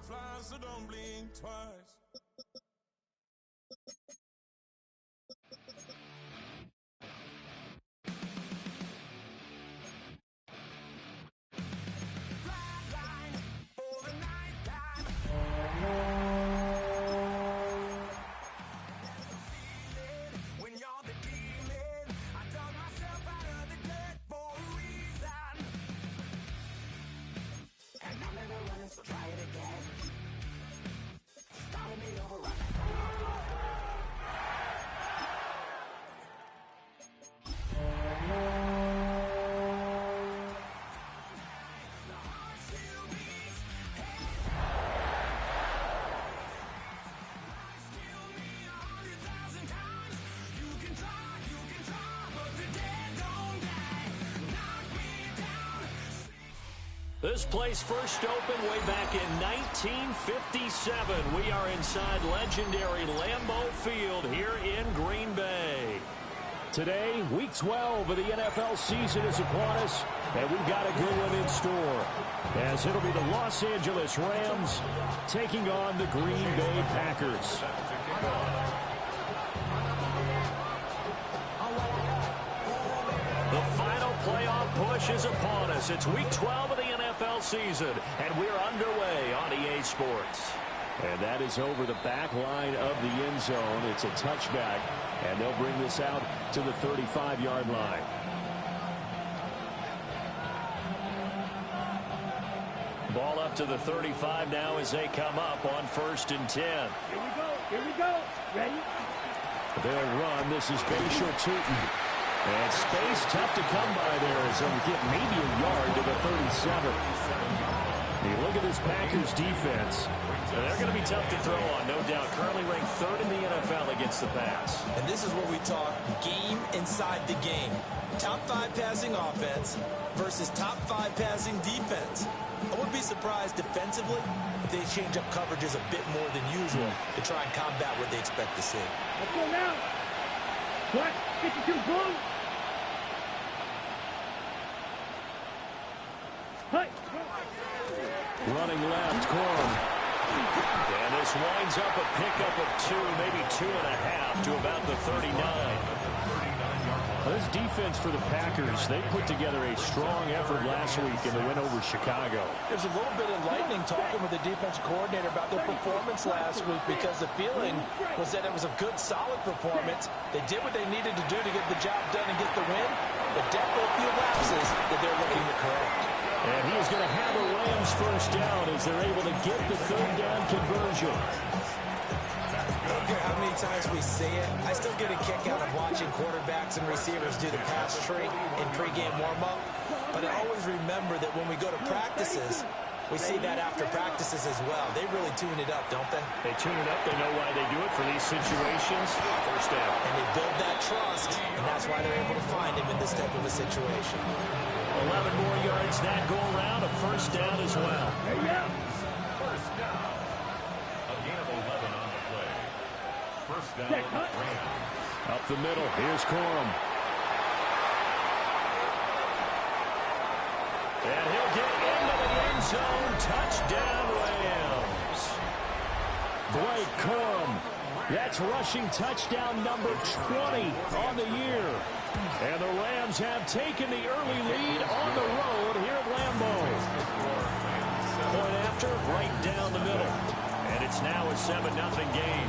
fly, so don't blink twice. Flatline for the nighttime. There's a feeling when you're the demon. I dug myself out of the dirt for a reason. And I'm never running, so try it again. Starting me over right now. The heart still beats. Lies kill me 100,000 times. You can try, but the dead don't die. Knock me down. This place first opened way back in 1957. We are inside legendary Lambeau Field here in Green Bay. Today, Week 12 of the NFL season is upon us, and we've got a good one in store, as it'll be the Los Angeles Rams taking on the Green Bay Packers. The final playoff push is upon us. It's Week 12 of the NFL season, and we're underway on EA Sports. And that is over the back line of the end zone. It's a touchback, and they'll bring this out to the 35-yard line. Ball up to the 35 now as they come up on 1st and 10. Here we go. Ready? They'll run. This is Bashir Tootin. And space tough to come by there as they'll get maybe a yard to the 37. You look at this Packers defense. They're going to be tough to throw on, no doubt. Currently ranked 3rd in the NFL against the pass. And this is where we talk game inside the game. Top 5 passing offense versus top 5 passing defense. I wouldn't be surprised defensively if they change up coverages a bit more than usual to try and combat what they expect to see. Let's go now. What? 52 blue. Hey. Running left, Corum. And this winds up a pickup of 2, maybe 2.5 to about the 39. This defense for the Packers, they put together a strong effort last week in the win over Chicago. There's a little bit enlightening talking with the defense coordinator about their performance last week, because the feeling was that it was a good, solid performance. They did what they needed to do to get the job done and get the win, but definitely a few lapses that they're looking to correct. And he is going to have the Rams first down as they're able to get the 3rd down conversion. I don't care how many times we see it, I still get a kick out of watching quarterbacks and receivers do the pass tree in pregame warm-up. But I always remember that when we go to practices, we see that after practices as well. They really tune it up, don't they? They tune it up. They know why they do it for these situations. First down. And they build that trust, and that's why they're able to find him in this type of a situation. 11 more yards that go around, a first down as well. First down. A gain of 11 on the play. First down, Rams. Up the middle, here's Corum. And he'll get into the end zone. Touchdown, Rams. Blake Corum. That's rushing touchdown number 20 on the year. And the Rams have taken the early lead on the road here at Lambeau. Point after, right down the middle. And it's now a 7-0 game.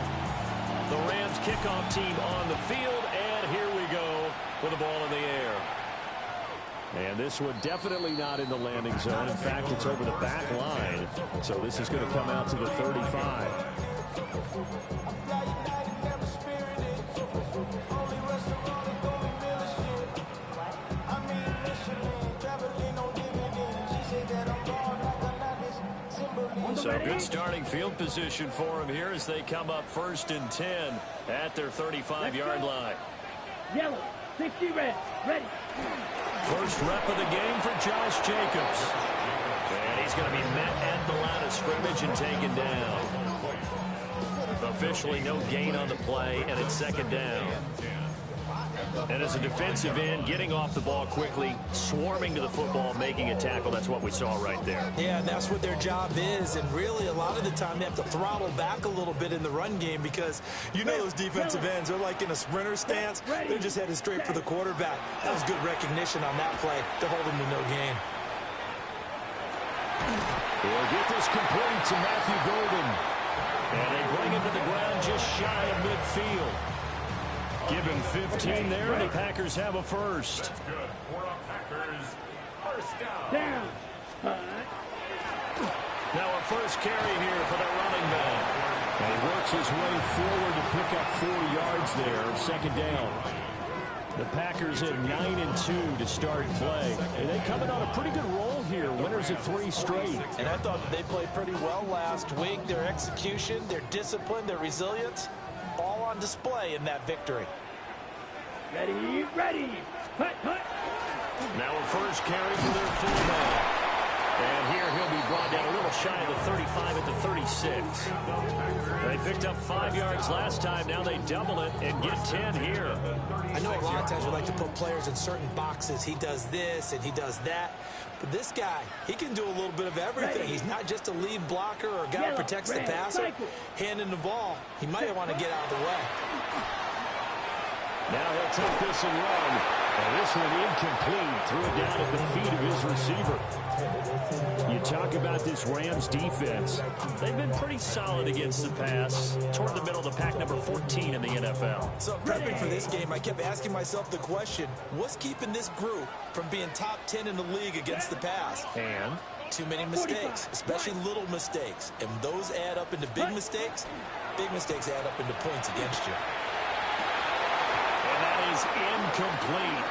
The Rams kickoff team on the field, and here we go with the ball in the air. And this one definitely not in the landing zone. In fact, it's over the back line. So this is going to come out to the 35. So good starting field position for him here as they come up 1st and 10 at their 35-yard line. Yellow, 60 red, ready. First rep of the game for Josh Jacobs. And he's going to be met at the line of scrimmage and taken down. Officially no gain on the play, and it's 2nd down. And as a defensive end, getting off the ball quickly, swarming to the football, making a tackle, that's what we saw right there. Yeah, and that's what their job is. And really, a lot of the time, they have to throttle back a little bit in the run game because you know those defensive ends, they're like in a sprinter stance. They're just headed straight for the quarterback. That was good recognition on that play to hold him to no gain. We'll get this complete to Matthew Golden. And they bring him to the ground just shy of midfield. Give him 15 there, and the Packers have a first. That's good for the Packers. First down. Now a first carry here for the running back. And he works his way forward to pick up 4 yards there, second down. The Packers at 9-2 to start play. And they coming on a pretty good roll here. Winners of 3 straight. And I thought they played pretty well last week. Their execution, their discipline, their resilience, all on display in that victory. Ready. Cut. Now a first carry for their fullback. And here he'll be brought down a little shy of the 35 at the 36. They picked up 5 yards last time. Now they double it and get 10 here. I know a lot of times we like to put players in certain boxes. He does this and he does that. But this guy, he can do a little bit of everything. He's not just a lead blocker or a guy who protects the passer. Handing the ball, he might want to get out of the way. Now he'll take this and run. And this one incomplete. Threw it down at the feet of his receiver. You talk about this Rams defense. They've been pretty solid against the pass. Toward the middle of the pack, number 14 in the NFL. So prepping for this game, I kept asking myself the question, what's keeping this group from being top 10 in the league against the pass? And too many mistakes, especially little mistakes. And those add up into big mistakes. Big mistakes add up into points against you. And that is incomplete.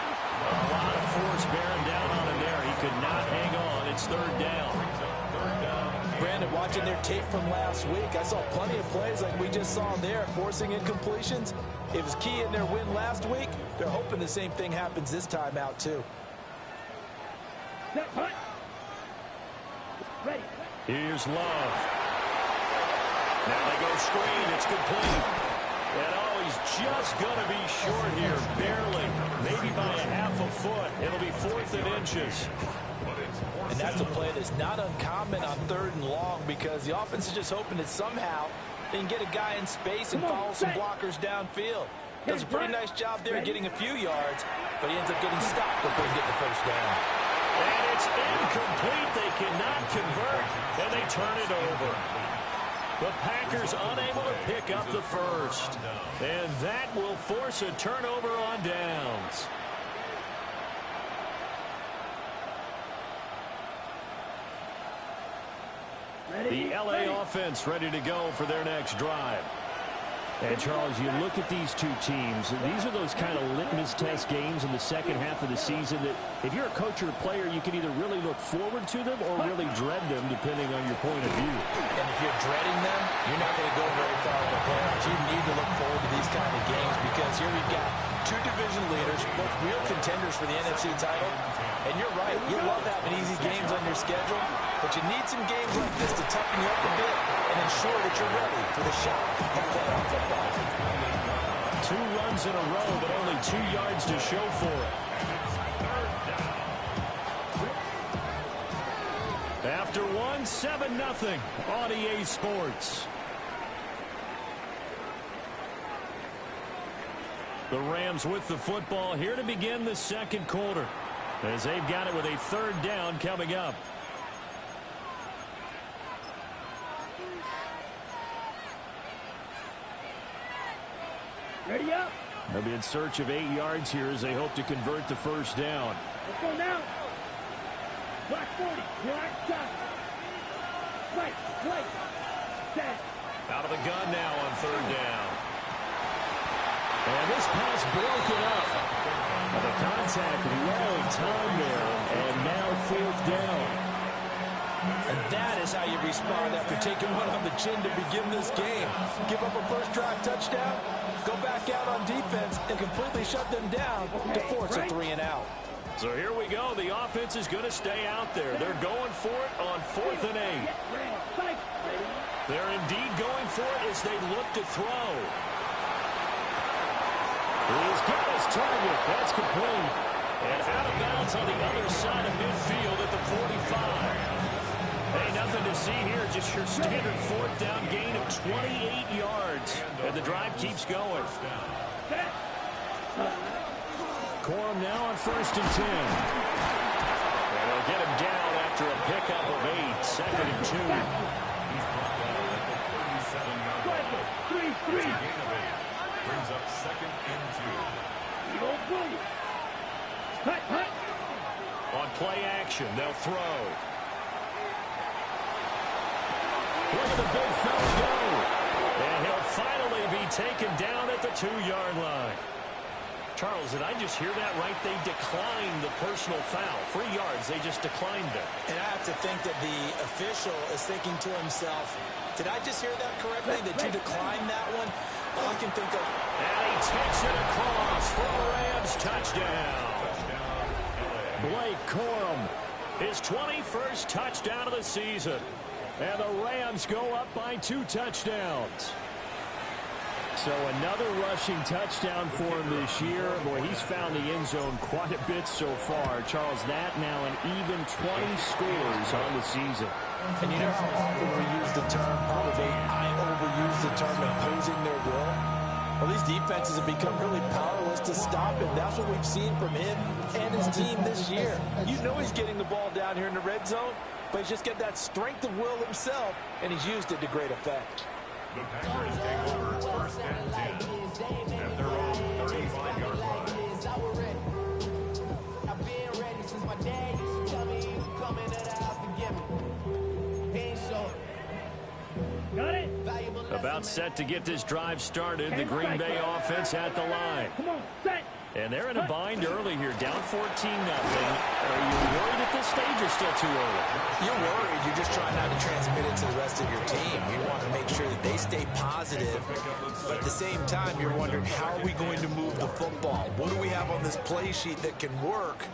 A lot of force bearing down on him there. He could not hang on. It's third down. Brandon, watching their tape from last week, I saw plenty of plays like we just saw there, forcing incompletions. It was key in their win last week. They're hoping the same thing happens this time out, too. Here's Love. Now they go screen. It's complete. And oh, he's just going to be short here, barely. Maybe by a half a foot. It'll be 4th and inches. And that's a play that's not uncommon on 3rd and long because the offense is just hoping that somehow they can get a guy in space and follow some blockers downfield. Does a pretty nice job there getting a few yards, but he ends up getting stopped before he gets the first down. And it's incomplete. They cannot convert, and they turn it over. The Packers unable to pick up the first. And that will force a turnover on downs. The LA offense ready to go for their next drive. And, Charles, you look at these two teams, these are those kind of litmus test games in the second half of the season that if you're a coach or a player, you can either really look forward to them or really dread them, depending on your point of view. And if you're dreading them, you're not going to go very far in the playoffs. You need to look forward to these kind of games because here we've got 2 division leaders, both real contenders for the NFC title. And you're right, you love having easy games on your schedule, but you need some games like this to toughen you up a bit and ensure that you're ready for the shot of playoff football. 2 runs in a row, but only 2 yards to show for it. After 1, 7-0 on EA Sports. The Rams with the football here to begin the second quarter, as they've got it with a 3rd down coming up. Ready up. They'll be in search of 8 yards here as they hope to convert the first down. Let's go now. Black 40. Black shot. Right. Set. Out of the gun now on 3rd down. And this pass broken up. And the contact well timed there. And now 4th down. And that is how you respond after taking one on the chin to begin this game. Give up a first drive touchdown, go back out on defense, and completely shut them down to force a 3 and out. So here we go. The offense is going to stay out there. They're going for it on 4th and 8. They're indeed going for it as they look to throw. He's got his target. That's complete. And out of bounds on the other side of midfield at the 45. Hey, nothing to see here. Just your standard fourth down gain of 28 yards. And the drive keeps going. Corum now on 1st and 10. And they'll get him down after a pickup of 8. 2nd and 2. He's brought down at the 37-yard line. It's a gain of 8. Brings up 2nd and 2. On play action, they'll throw. Look at the big fella go. And he'll finally be taken down at the 2-yard line. Charles, did I just hear that right? They declined the personal foul. 3 yards, they just declined it. And I have to think that the official is thinking to himself, did I just hear that correctly, that you declined that one? All I can think of. And he takes it across for a Rams touchdown. Blake Corum, his 21st touchdown of the season. And the Rams go up by 2 touchdowns. So another rushing touchdown for him this year. Boy, he's found the end zone quite a bit so far. Charles, that now an even 20 scores on the season. And you know how often we use the term, probably I overuse the term imposing their will? Well, these defenses have become really powerless to stop him. That's what we've seen from him and his team this year. You know he's getting the ball down here in the red zone, but he's just got that strength of will himself, and he's used it to great effect. The Packers take over 1st and 10 at their own 35-yard line. I've been ready since my dad used to tell me he was coming to the house to get me. He ain't sure. Got it. About set to get this drive started. The Green Bay offense at the line. Come on, set. And they're in a bind early here, down 14-0. Are you worried at this stage or still too early? You're worried. You're just trying not to transmit it to the rest of your team. You want to make sure that they stay positive. But at the same time, you're wondering, how are we going to move the football? What do we have on this play sheet that can work?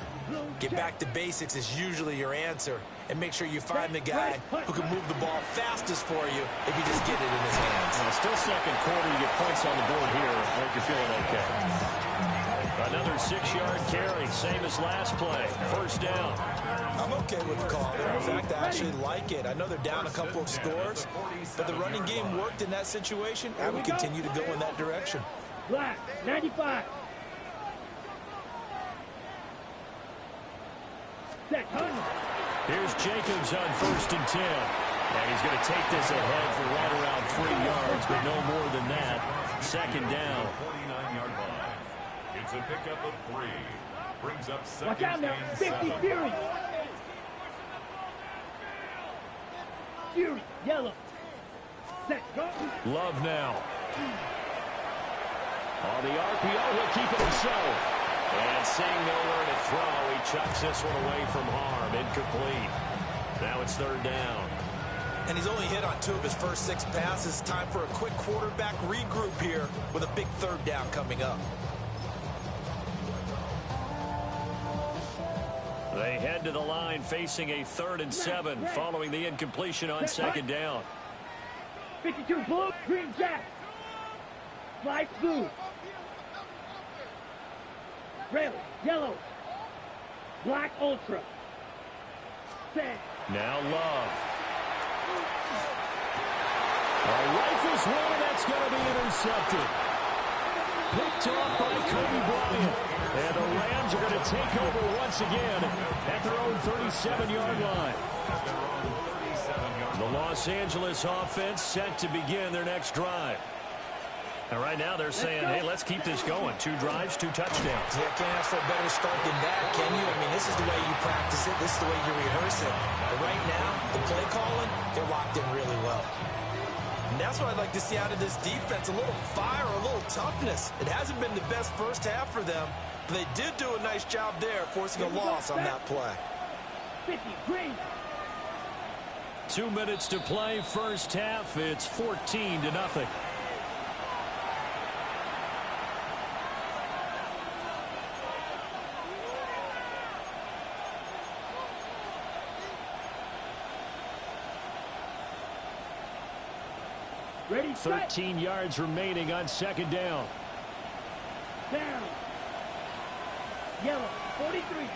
Get back to basics is usually your answer. And make sure you find the guy who can move the ball fastest for you if you just get it in his hands. Well, still second quarter. You get points on the board here. I think you're feeling okay. Another 6-yard carry, same as last play. 1st down. I'm okay with the call there. In fact, I actually like it. I know they're down a couple of scores, but the running game worked in that situation. I would continue to go in that direction. Black, 95. Set, hunt. Here's Jacobs on 1st and 10. And he's going to take this ahead for right around 3 yards, but no more than that. 2nd down. 49-yard line. It's a pickup of 3. Brings up 2nd Watch out now. and 50 7. Fury. Fury, yellow. Set, go. Love now. On the RPO, he'll keep it himself. And seeing nowhere to throw, he chucks this one away from harm. Incomplete. Now it's 3rd down. And he's only hit on 2 of his first 6 passes. Time for a quick quarterback regroup here with a big 3rd down coming up. They head to the line facing a 3rd and 7 following the incompletion on 2nd down. 52 blue, green jack. Light blue. Red, yellow. Black ultra. Set. Now Love. A rifles one, and that's going to be intercepted. Picked off by Kobe Bryant. And the Rams are going to take over once again at their own 37-yard line. The Los Angeles offense set to begin their next drive. And right now they're saying, hey, let's keep this going. 2 drives, 2 touchdowns. Yeah, can't ask for a better start than that, can you? I mean, this is the way you practice it. This is the way you rehearse it. But right now, the play calling, they're locked in really well. And that's what I'd like to see out of this defense. A little fire, a little toughness. It hasn't been the best first half for them, but they did do a nice job there, forcing a loss on that play. 50 green. 2 minutes to play, first half. It's 14-0. Ready, set. 13 yards remaining on 2nd down. Down. Yellow, 43.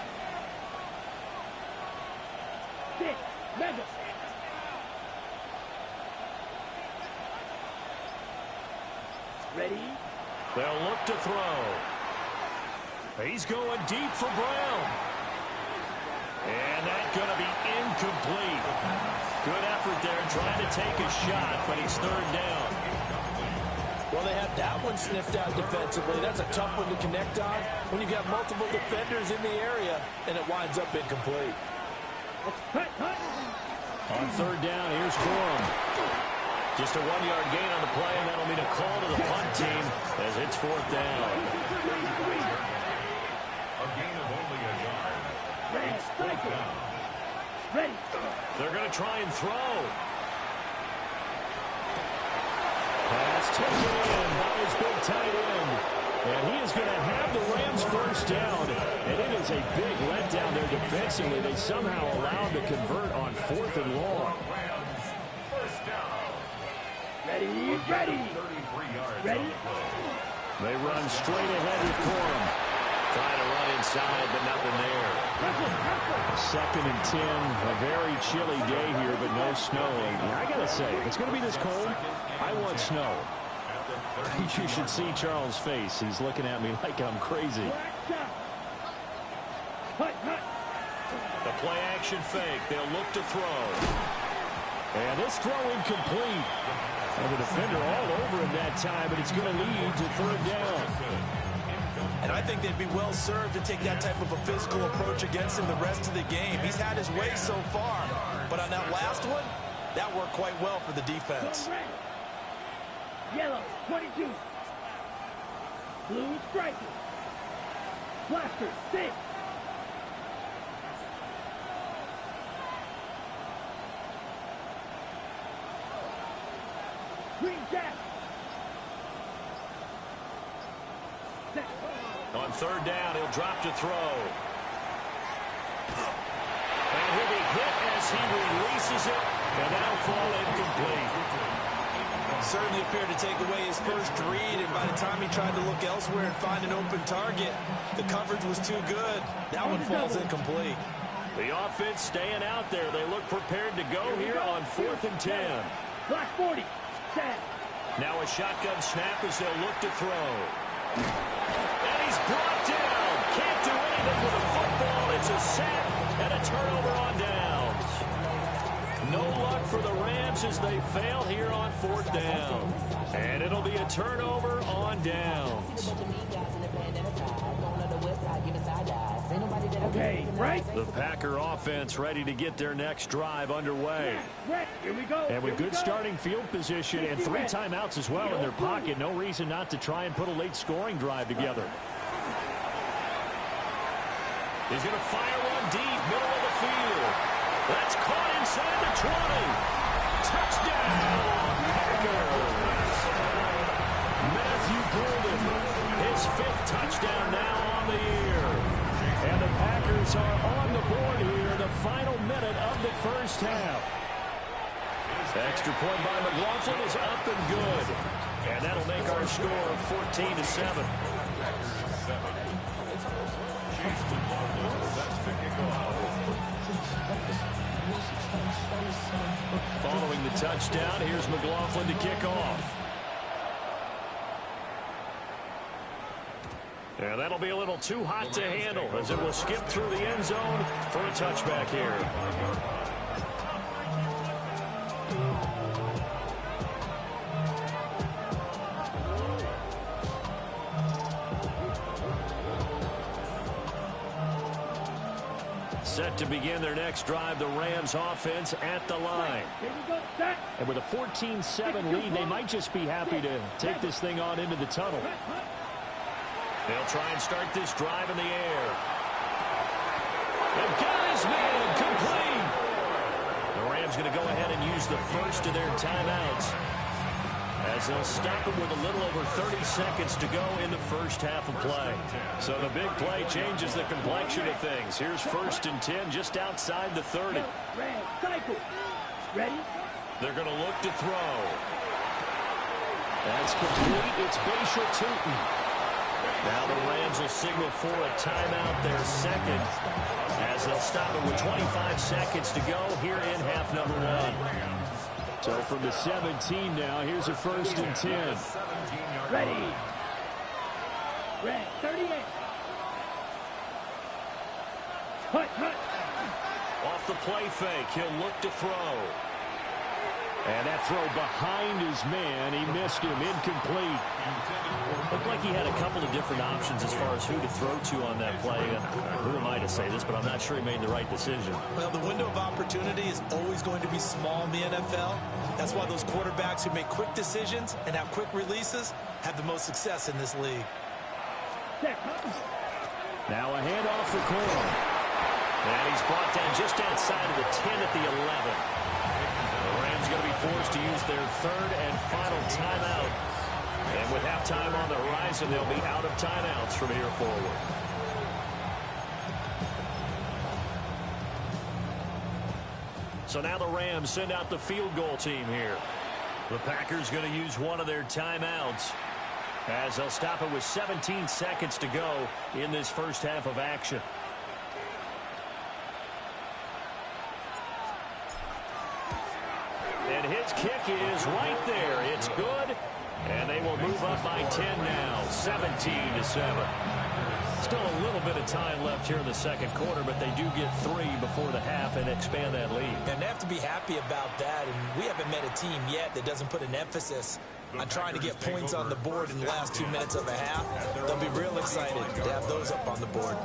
6, mega. Ready? They'll look to throw. He's going deep for Brown. And that's going to be incomplete. Good effort there trying to take a shot, but he's third down. Well, they have that one sniffed out defensively. That's a tough one to connect on when you've got multiple defenders in the area, and it winds up incomplete. Cut. On third down, here's Corum. Just a 1-yard gain on the play, and that'll mean a call to the punt team as it's fourth down. A gain of only a yard. It's fourth down. Ready. They're going to try and throw. Pass taken in by his big tight end. And he is going to have the Rams first down. And it is a big letdown there defensively. They somehow allowed to convert on fourth and long. Rams, first down. Ready. 33 yards Ready? on the play. They run straight ahead with Corum. Trying to run inside, but nothing there. Second and 10. A very chilly day here, but no snow. And I got to say, if it's going to be this cold, I want snow. You should see Charles' face. He's looking at me like I'm crazy. The play action fake. They'll look to throw. And this throw incomplete. And the defender all over him that time, but it's going to lead to third down. And I think they'd be well served to take that type of a physical approach against him the rest of the game. He's had his way so far, but on that last one, that worked quite well for the defense. Yellow, 22. Blue, striker. Blaster, 6. Green jack. On third down, he'll drop to throw. And he'll be hit as he releases it, and that'll fall incomplete. Certainly appeared to take away his first read, and by the time he tried to look elsewhere and find an open target, the coverage was too good. That one falls incomplete. The offense staying out there. They look prepared to go here on 4th and 10. Black 40. Set. Now a shotgun snap as they'll look to throw. And he's brought down. Can't do anything with a football. It's a sack and a turnover on downs. No luck for the Rams as they fail here on 4th down. And it'll be a turnover on downs. Okay, right? The Packer offense ready to get their next drive underway. Red, here we go. And with good starting field position and 3 timeouts as well in their pocket, no reason not to try and put a late scoring drive together. He's going to fire one deep, middle of the field. That's caught inside the 20. Touchdown, Packers. Matthew Golden, his 5th touchdown now on the year. And the Packers are on the board here in the final minute of the first half. Extra point by McLaughlin is up and good. And that'll make our score 14-7. Following the touchdown, here's McLaughlin to kick off. And that'll be a little too hot to handle as it will skip through the end zone for a touchback here. Set to begin their next drive, the Rams offense at the line. And with a 14-7 lead, they might just be happy to take this thing on into the tunnel. They'll try and start this drive in the air. And got his man complete. The Rams going to go ahead and use the first of their timeouts as they'll stop him with a little over 30 seconds to go in the first half of play. So the big play changes the complexion of things. Here's 1st and 10 just outside the 30. Ready? They're going to look to throw. That's complete. It's Bashal Tootin. Now the Rams will signal for a timeout, their second, as they'll stop it with 25 seconds to go here in half number one. So from the 17 now, here's a 1st and 10. Ready. Red, 38. Hut. Off the play fake, he'll look to throw. And that throw behind his man, he missed him, incomplete. Looked like he had a couple of different options as far as who to throw to on that play. Who am I to say this, but I'm not sure he made the right decision. Well, the window of opportunity is always going to be small in the NFL. That's why those quarterbacks who make quick decisions and have quick releases have the most success in this league. Now a handoff for Corum. And he's brought down just outside of the 10 at the 11. The Rams going to be forced to use their 3rd and final timeout. And with halftime on the horizon, they'll be out of timeouts from here forward. So now the Rams send out the field goal team here. The Packers going to use one of their timeouts, as they'll stop it with 17 seconds to go in this first half of action. And his kick is right there. It's good. And they will move up by 10 now, 17-7. Still a little bit of time left here in the second quarter, but they do get 3 before the half and expand that lead. And they have to be happy about that. And we haven't met a team yet that doesn't put an emphasis on trying to get points on the board in the last 2 minutes of a half. They'll be real excited to have those up on the board.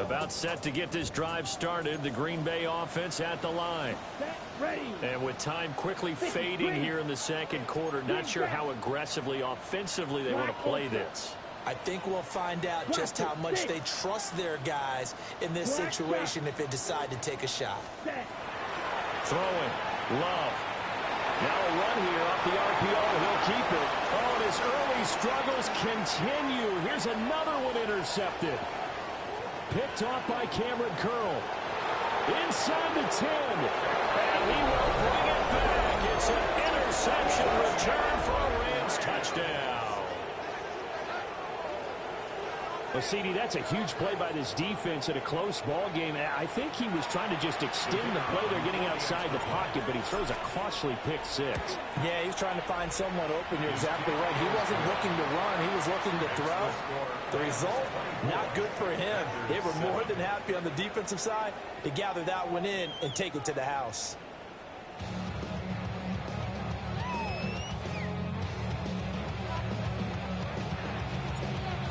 About set to get this drive started. The Green Bay offense at the line. And with time quickly fading here in the second quarter, not sure how aggressively, offensively they want to play this. I think we'll find out just how much they trust their guys in this situation if they decide to take a shot. Throwing. Love. Now a run here off the RPO. He'll keep it. Oh, and his early struggles continue. Here's another one intercepted. Picked off by Cameron Curl. Inside the 10. And he will bring it back. It's an interception return for a Rams touchdown. Well, CD, that's a huge play by this defense in a close ball game. I think he was trying to just extend the play. They're getting outside the pocket, but he throws a costly pick six. Yeah, he's trying to find someone open. You're exactly right. He wasn't looking to run. He was looking to throw. The result, not good for him. They were more than happy on the defensive side to gather that one in and take it to the house.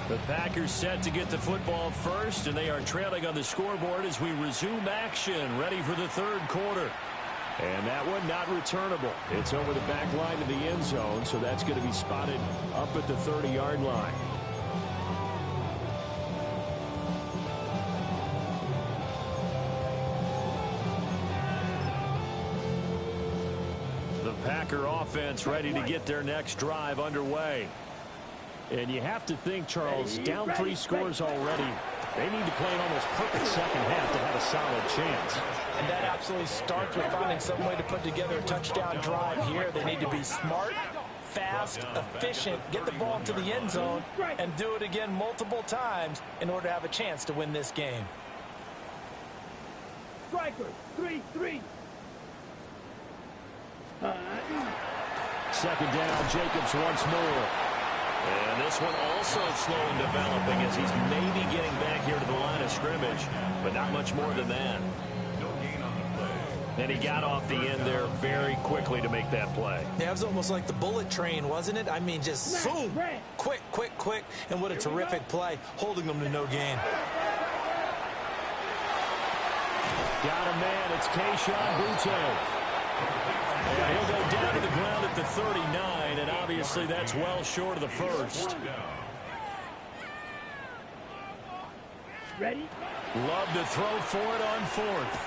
The Packers set to get the football first, and they are trailing on the scoreboard as we resume action, ready for the third quarter. And that one not returnable. It's over the back line of the end zone, so that's going to be spotted up at the 30-yard line. The Packer offense ready to get their next drive underway. And you have to think, Charles, down 3 scores already. They need to play an almost perfect second half to have a solid chance. And that absolutely starts with finding some way to put together a touchdown drive here. They need to be smart, fast, efficient, get the ball to the end zone, and do it again multiple times in order to have a chance to win this game. Strikers, 3-3. Second down, Jacobs once more. And this one also slow in developing as he's maybe getting back here to the line of scrimmage, but not much more than that. No gain on the play. And he got off the end there very quickly to make that play. Yeah, it was almost like the bullet train, wasn't it? I mean, just boom, quick, quick, quick, and what a terrific play, holding them to no gain. Got a man, it's Kayshon Boutte. And he'll go down to the ground at the 39, and obviously that's well short of the first. Ready? Love to throw for it on fourth.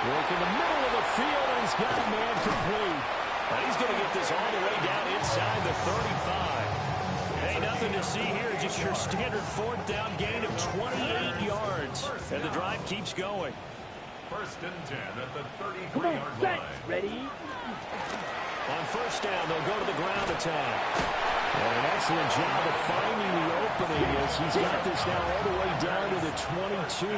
Work in the middle of the field, and he's got a man complete. And he's going to get this all the way down inside the 35. Hey, nothing to see here. Just your standard fourth down gain of 28 yards. And the drive keeps going. First and 10 at the Come on, 33-yard set, line. ready. On first down, they'll go to the ground attack. And an excellent job of finding the opening as he's got this now all the way down to the 22.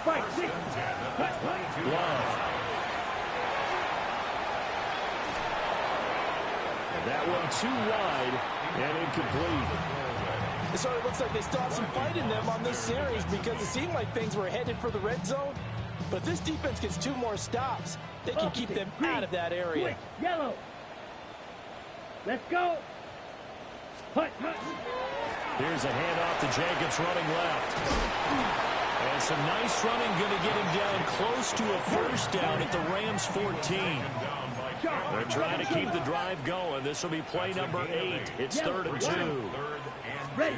Fight, First six. and 10 at the 22-yard Love. line. And that one too wide and incomplete. It sort of looks like they still have some fight in them on this series because it seemed like things were headed for the red zone. But if this defense gets 2 more stops, they can keep them out of that area. Quick, yellow. Let's go. Hut, hut. Here's a handoff to Jacobs running left. And some nice running going to get him down close to a first down at the Rams 14. They're trying to keep the drive going. This will be play number 8. It's 3rd and 2. Ready.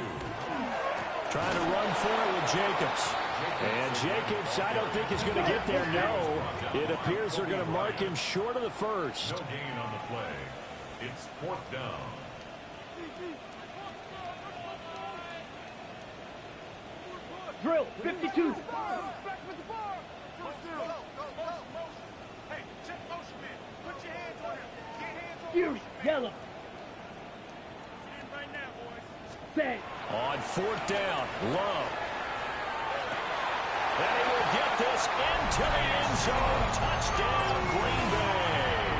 Trying to run for it with Jacobs. And Jacobs, I don't think is going to get there. No. It appears they're going to mark him short of the first. No gain on the play. It's 4th down. Drill, 52. Fury, yellow. Set. On 4th down, Love. And he will get this into the end zone. Touchdown, Green Bay.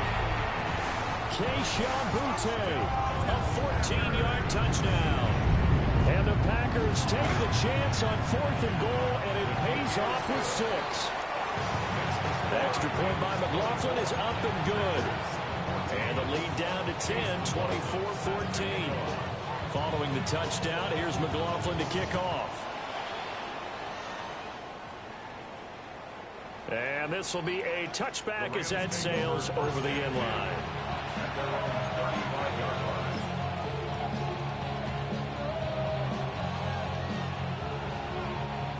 Keyshawn Butte, a 14-yard touchdown. And the Packers take the chance on 4th and goal, and it pays off with 6. The extra point by McLaughlin is up and good. And the lead down to 10, 24-14. Following the touchdown, here's McLaughlin to kick off. And this will be a touchback as that sails over the end line. At their own 35-yard line.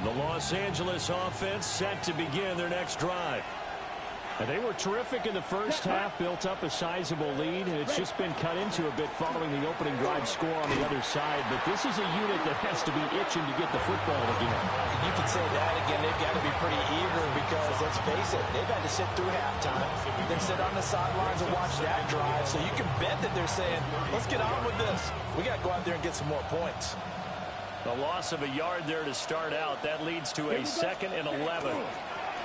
The Los Angeles offense set to begin their next drive. And they were terrific in the first half, built up a sizable lead, and it's just been cut into a bit following the opening drive score on the other side. But this is a unit that has to be itching to get the football again. You can say that again. They've got to be pretty eager because, let's face it, they've had to sit through halftime, then sit on the sidelines and watch that drive. So you can bet that they're saying, let's get on with this. We got to go out there and get some more points. The loss of a yard there to start out. That leads to a 2nd and 11.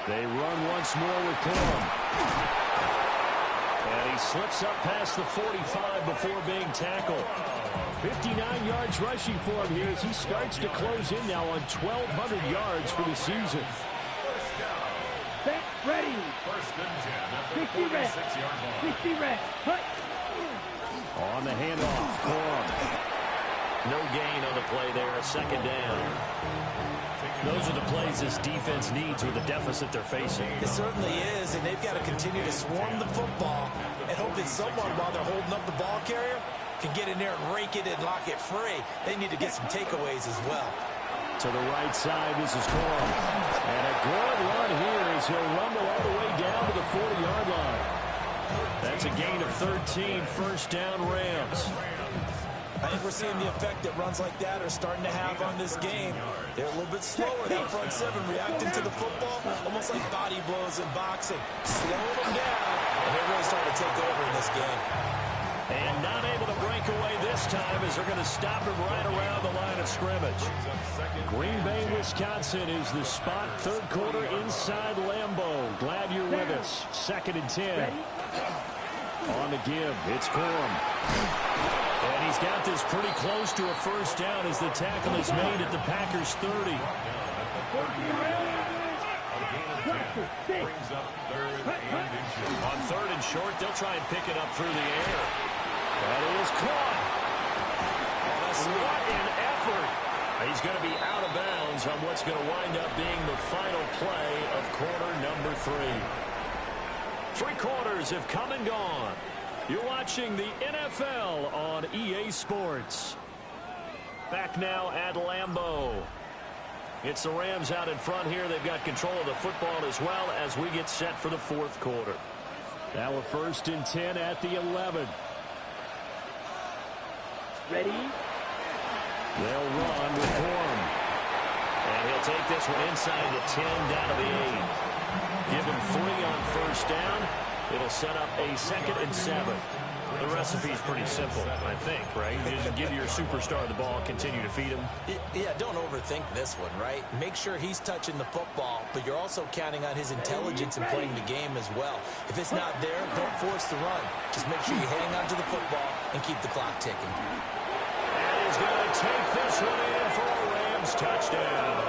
They run once more with Corum. And he slips up past the 45 before being tackled. 59 yards rushing for him here as he starts to close in now on 1,200 yards for the season. Set, ready. First and 10 at the 60 red. 46-yard line. 60 red. Hut. On the handoff, Corum. No gain on the play there, a 2nd down. Those are the plays this defense needs with the deficit they're facing. It certainly is, and they've got to continue to swarm the football and hope that someone, while they're holding up the ball carrier, can get in there and rake it and lock it free. They need to get some takeaways as well. To the right side, this is Corum. And a good run here as he'll rumble all the way down to the 40-yard line. That's a gain of 13, first down Rams. I think we're seeing the effect that runs like that are starting to have on this game. They're a little bit slower down front 7, reacting to the football, almost like body blows in boxing. Slow them down, and they're really starting to take over in this game. And not able to break away this time as they're going to stop him right around the line of scrimmage. Green Bay, Wisconsin is the spot. 3rd quarter inside Lambeau. Glad you're with us. 2nd and 10. On the give, it's Corum. And he's got this pretty close to a first down as the tackle is made at the Packers' 30. Brings up 3rd and inches. On 3rd and short, they'll try and pick it up through the air. That is caught. What an effort. He's going to be out of bounds on what's going to wind up being the final play of quarter number 3. 3 quarters have come and gone. You're watching the NFL on EA Sports. Back now at Lambeau. It's the Rams out in front here. They've got control of the football as well as we get set for the 4th quarter. Now a 1st and 10 at the 11. Ready. They'll run with Corum. And he'll take this one inside the 10, down to the 8. Give him 3 on first down. It'll set up a 2nd and 7. The recipe's pretty simple, I think, right? You just give your superstar the ball, continue to feed him. Yeah, don't overthink this one, right? Make sure he's touching the football, but you're also counting on his intelligence in playing the game as well. If it's not there, don't force the run. Just make sure you hang on to the football and keep the clock ticking. And he's going to take this one in for a Rams touchdown.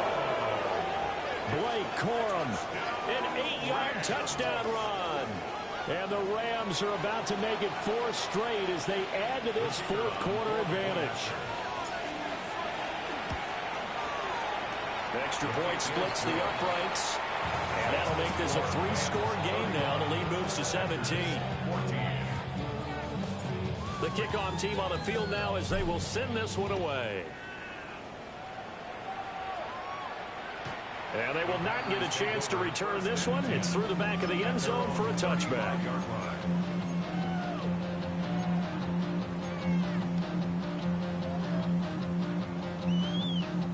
Blake Corum, an 8-yard touchdown run. And the Rams are about to make it 4 straight as they add to this 4th quarter advantage. The extra point splits the uprights. And that'll make this a 3-score game now. The lead moves to 17. The kickoff team on the field now as they will send this one away. And they will not get a chance to return this one. It's through the back of the end zone for a touchback.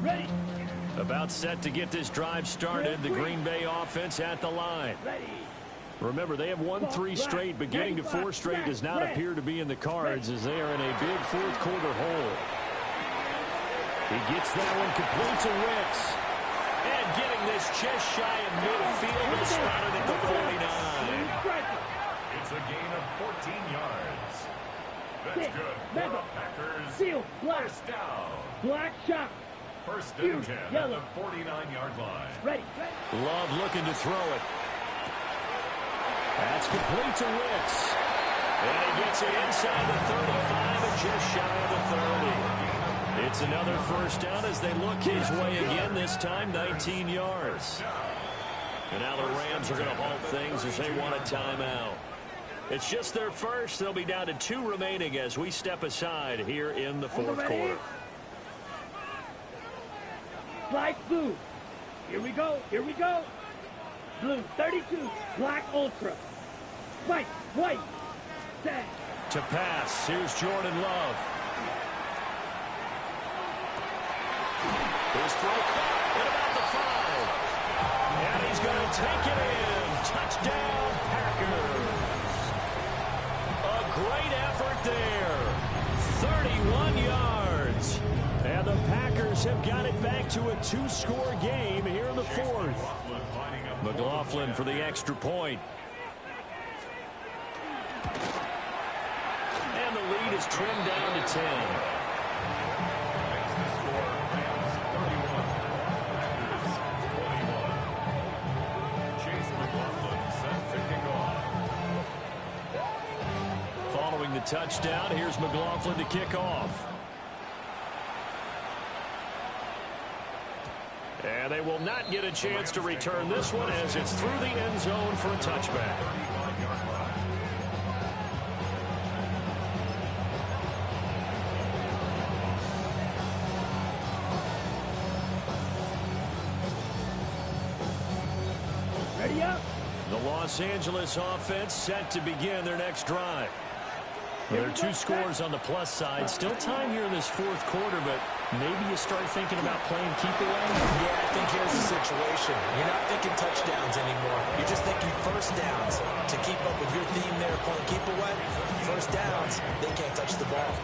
Ready. About set to get this drive started. The Green Bay offense at the line. Ready. Remember, they have won 3 straight, but getting to 4 straight does not appear to be in the cards as they are in a big 4th quarter hole. He gets that one complete to Wicks. And getting this just shy of midfield and spotted at the 49. It's a gain of 14 yards. That's good for Mega. the Packers. Seal. Black. First down. Black shot. First and 10 at Yellow. the 49-yard line. Ready. Love looking to throw it. That's complete to Wicks. And he gets it inside the 35 and just shy of the 30. It's another first down as they look his way again, this time 19 yards. And now the Rams are going to halt things as they want a timeout. It's just their first. They'll be down to 2 remaining as we step aside here in the 4th quarter. Black blue. Here we go. Here we go. Blue 32. Black ultra. White. White. Set. To pass, here's Jordan Love. His throw caught at about the 5. And he's going to take it in. Touchdown, Packers. A great effort there. 31 yards. And the Packers have got it back to a 2-score game here in the 4th. McLaughlin for the extra point. And the lead is trimmed down to 10. Following the touchdown, here's McLaughlin to kick off. And they will not get a chance to return this one as it's through the end zone for a touchback. Ready up. The Los Angeles offense set to begin their next drive. There are 2 scores on the plus side. Still time here in this 4th quarter, but maybe you start thinking about playing keep away. Yeah, I think here's the situation. You're not thinking touchdowns anymore. You're just thinking first downs. To keep up with your theme there, playing keep away, first downs, they can't touch the ball.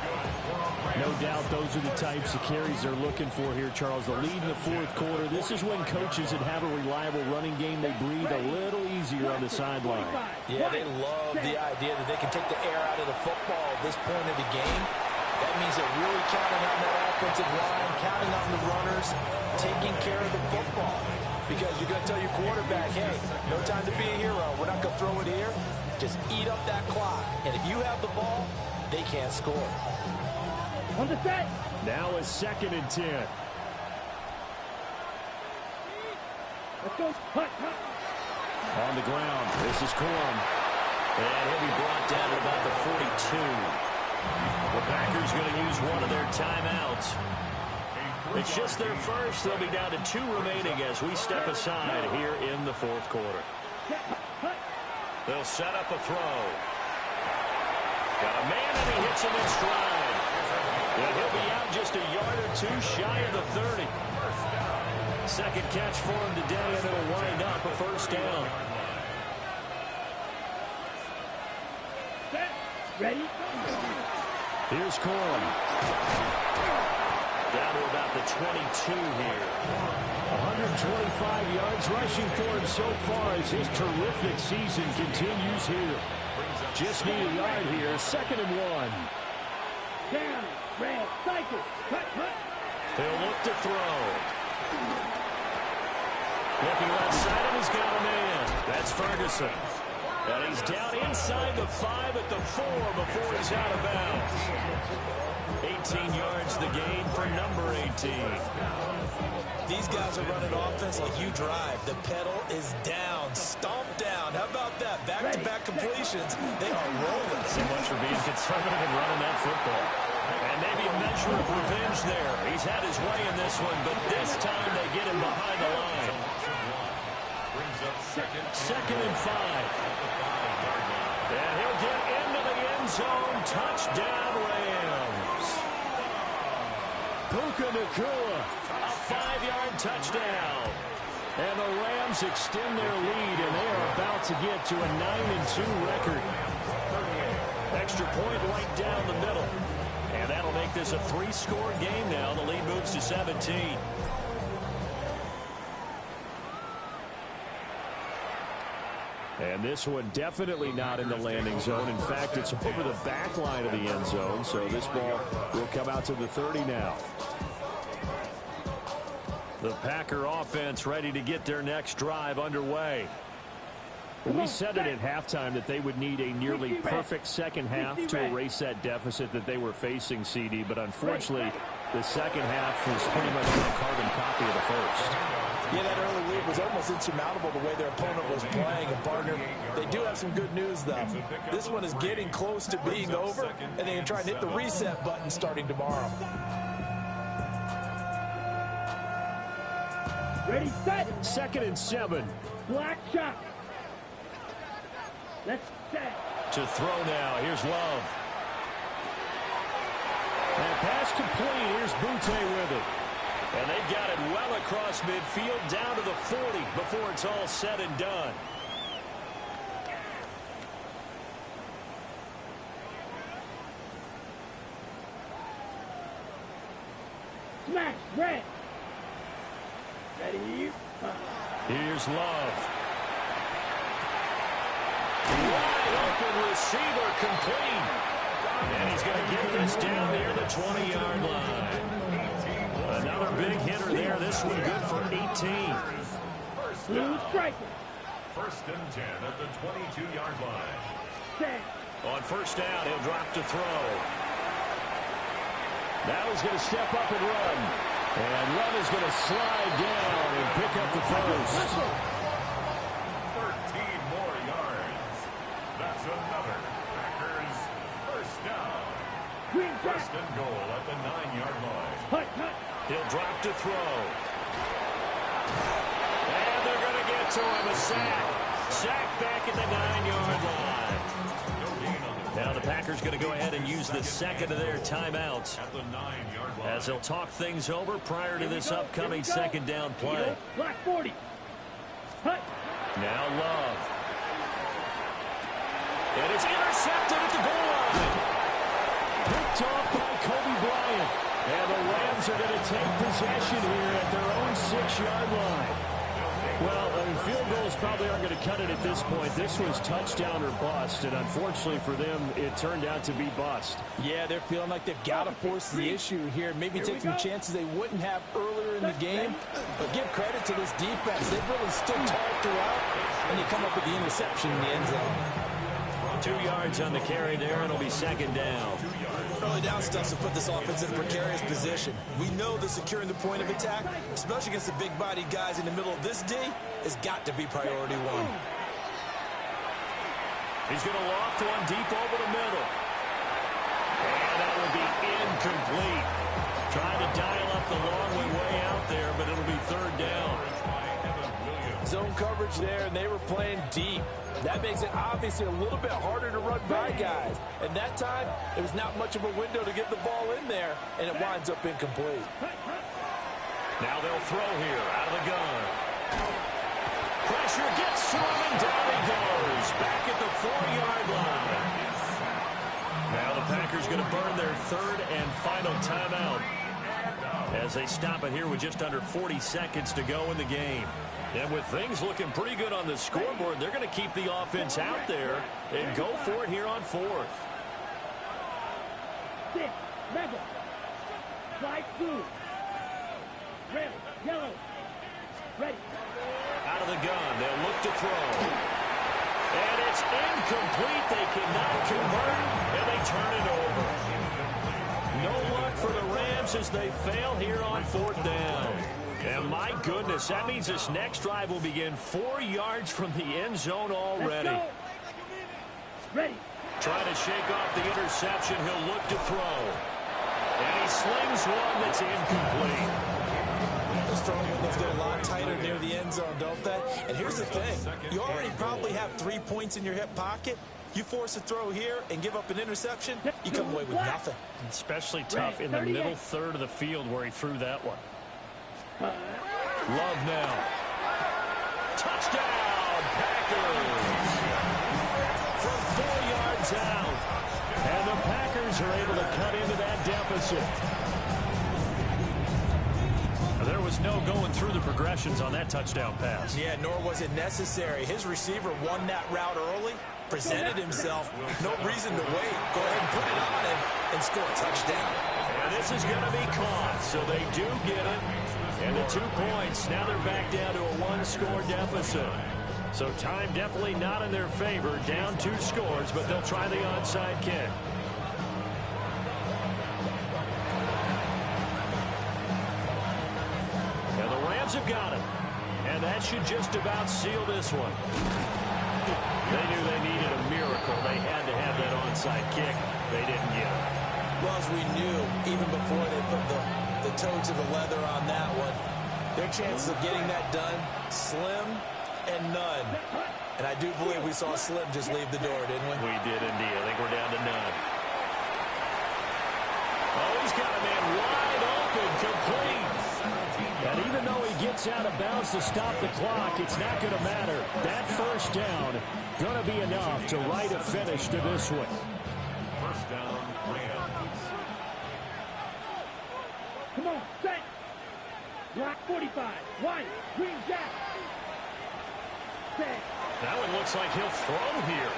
No doubt those are the types of carries they're looking for here, Charles. The lead in the 4th quarter. This is when coaches that have a reliable running game, they breathe a little easier on the sideline. Yeah, they love the idea that they can take the air out of the football at this point of the game. That means they're really counting on that offensive line, counting on the runners, taking care of the football. Because you're going to tell your quarterback, hey, no time to be a hero. We're not going to throw it here. Just eat up that clock. And if you have the ball, they can't score. On the set. Now a 2nd and 10. Let's go. Hut, hut. On the ground, this is Corum. And he'll be brought down at about the 42. The Packers going to use one of their timeouts. It's just their first. They'll be down to 2 remaining as we step aside here in the 4th quarter. They'll set up a throw. Got a man and he hits him in stride. And he'll be out just a yard or two shy of the 30. Second catch for him today, and it'll wind up a first down. Set. Ready? Here's Corum. Down to about the 22 here. 125 yards rushing for him so far as his terrific season continues here. Just need a yard here. 2nd and 1. Down. Red. Cycle. Cut. He'll look to throw. Looking left side, and he's got a man. That's Ferguson. And he's down inside the 5 at the 4 before he's out of bounds. 18 yards the gain for number 18. These guys are running offense like you drive. The pedal is down, stomped down. How about that? Back-to-back completions. They are rolling. So much for being conservative and running that football. And maybe a measure of revenge there. He's had his way in this one, but this time they get him behind the line. Second and 5. And he'll get into the end zone. Touchdown, Rams. Puka Nacua, a 5-yard touchdown. And the Rams extend their lead, and they are about to get to a 9-2 record. Extra point right down the middle. And that'll make this a 3-score game now. The lead moves to 17. And this one definitely not in the landing zone. In fact, it's over the back line of the end zone. So this ball will come out to the 30 now. The Packer offense ready to get their next drive underway. We said it at halftime that they would need a nearly perfect second half to erase that deficit that they were facing, CD. But unfortunately, the second half was pretty much a carbon copy of the first. Yeah, that early lead was almost insurmountable the way their opponent was playing. And, partner, they do have some good news, though. This one is getting close to being over, and they can try and hit the reset button starting tomorrow. Ready, set. 2nd and 7. Black shot. Let's set. To throw now. Here's Love. And pass complete. Here's Butte with it. And they've got it well across midfield down to the 40 before it's all said and done. Smash. Red. Ready. Here's Love. Wide open receiver complete. And he's going to get this down near the 20-yard line. Another big hitter there. This one good for 18. Blue striker. 1st and 10 at the 22-yard line. Set. On first down, he'll drop to throw. Now he's going to step up and run. And Love is going to slide down and pick up the first. 13 more yards. That's another Packers first down. Green jack. 1st and goal at the 9-yard line. Hut. He'll drop to throw. And they're going to get to him. A sack. Sack back at the 9-yard line. Now the Packers going to go ahead and use the second of their timeouts At the 9-yard line. as they'll talk things over prior to this upcoming second down play. Black 40. Hut. Now Love. And it's intercepted at the goal line. Picked off by Kobe Bryant. And the Rams are going to take possession here at their own 6-yard line. Well, I mean, field goals probably aren't going to cut it at this point. This was touchdown or bust, and unfortunately for them, it turned out to be bust. Yeah, they're feeling like they've got to force the issue here. Maybe take some chances they wouldn't have earlier in the game. But give credit to this defense. They've really stood tall throughout, and you come up with the interception in the end zone. 2 yards on the carry there, and it'll be second down. Early down stuff to put this offense in a precarious position. We know that securing the point of attack, especially against the big-bodied guys in the middle of this D, has got to be priority one. He's going to loft one deep over the middle. And that will be incomplete. Trying to dial up the long way out there, but it'll be third down. zone coverage there, and they were playing deep. That makes it obviously a little bit harder to run by guys. And that time, there was not much of a window to get the ball in there, and it winds up incomplete. Now they'll throw here out of the gun. Pressure gets to him, and down he goes. Back at the 4-yard line. Now the Packers going to burn their third and final timeout as they stop it here with just under 40 seconds to go in the game. And with things looking pretty good on the scoreboard, they're going to keep the offense out there and go for it here on fourth. 6, level, fly blue, red, yellow, ready. Out of the gun, they'll look to throw. And it's incomplete. They cannot convert, and they turn it over. No luck for the Rams as they fail here on fourth down. And my goodness, that means this next drive will begin 4 yards from the end zone already. Ready. Trying to shake off the interception. He'll look to throw. And he slings one that's incomplete. Those throwing windows get a lot tighter near the end zone, don't they? And here's the thing. You already probably have 3 points in your hip pocket. You force a throw here and give up an interception, you come away with nothing. Especially tough in the middle third of the field where he threw that one. Love now. Touchdown, Packers. From 4 yards out. And the Packers are able to cut into that deficit. There was no going through the progressions on that touchdown pass. Yeah, nor was it necessary. His receiver won that route early, presented himself. No reason to wait. Go ahead and put it on him and score a touchdown. And this is going to be caught, so they do get it. And the 2 points, now they're back down to a 1-score deficit. So time definitely not in their favor. Down 2 scores, but they'll try the onside kick. And the Rams have got it. And that should just about seal this one. They knew they needed a miracle. They had to have that onside kick. They didn't get it. Well, as we knew, even before they put the toe to the leather on that one, their chances of getting that done, slim and none. And I do believe we saw Slim just leave the door, didn't we? We did indeed. I think we're down to none. Oh, he's got a man wide open, complete. And even though he gets out of bounds to stop the clock, it's not going to matter. That first down going to be enough to write a finish to this one. First down, Rams. Come on, set. Black 45, white, green jack. Set. That one looks like he'll throw here.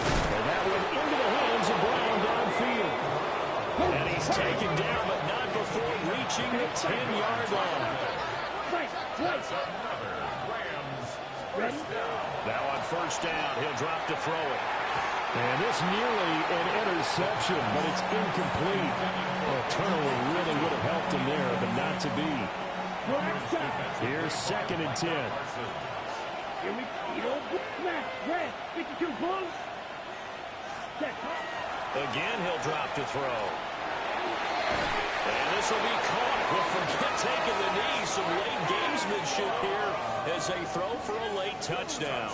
And that went into the hands of Brown downfield. And he's taken down, but not before reaching the 10-yard line. White, white. Rams. Ready? Now on first down, he'll drop to throw it. And this nearly an interception, but it's incomplete. Well, turnover really would have helped him there, but not to be. Black shot. Here's 2nd and 10. Here we go. Smash, red, 52 blue. Set. Again, he'll drop to throw. And this will be caught. Well, forget taking the knee. Some late gamesmanship here as they throw for a late touchdown.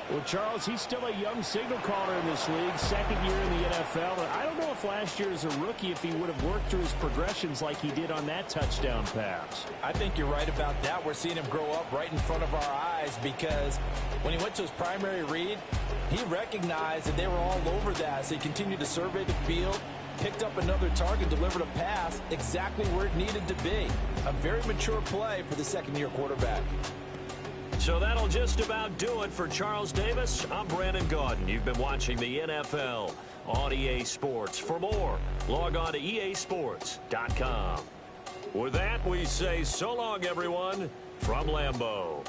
Well, Charles, he's still a young signal caller in this league, 2nd year in the NFL. And I don't know if last year as a rookie, if he would have worked through his progressions like he did on that touchdown pass. I think you're right about that. We're seeing him grow up right in front of our eyes because when he went to his primary read, he recognized that they were all over that. So he continued to survey the field, picked up another target, delivered a pass exactly where it needed to be. A very mature play for the 2nd-year quarterback. So that'll just about do it for Charles Davis. I'm Brandon Gaudin. You've been watching the NFL on EA Sports. For more, log on to easports.com. With that, we say so long, everyone, from Lambeau.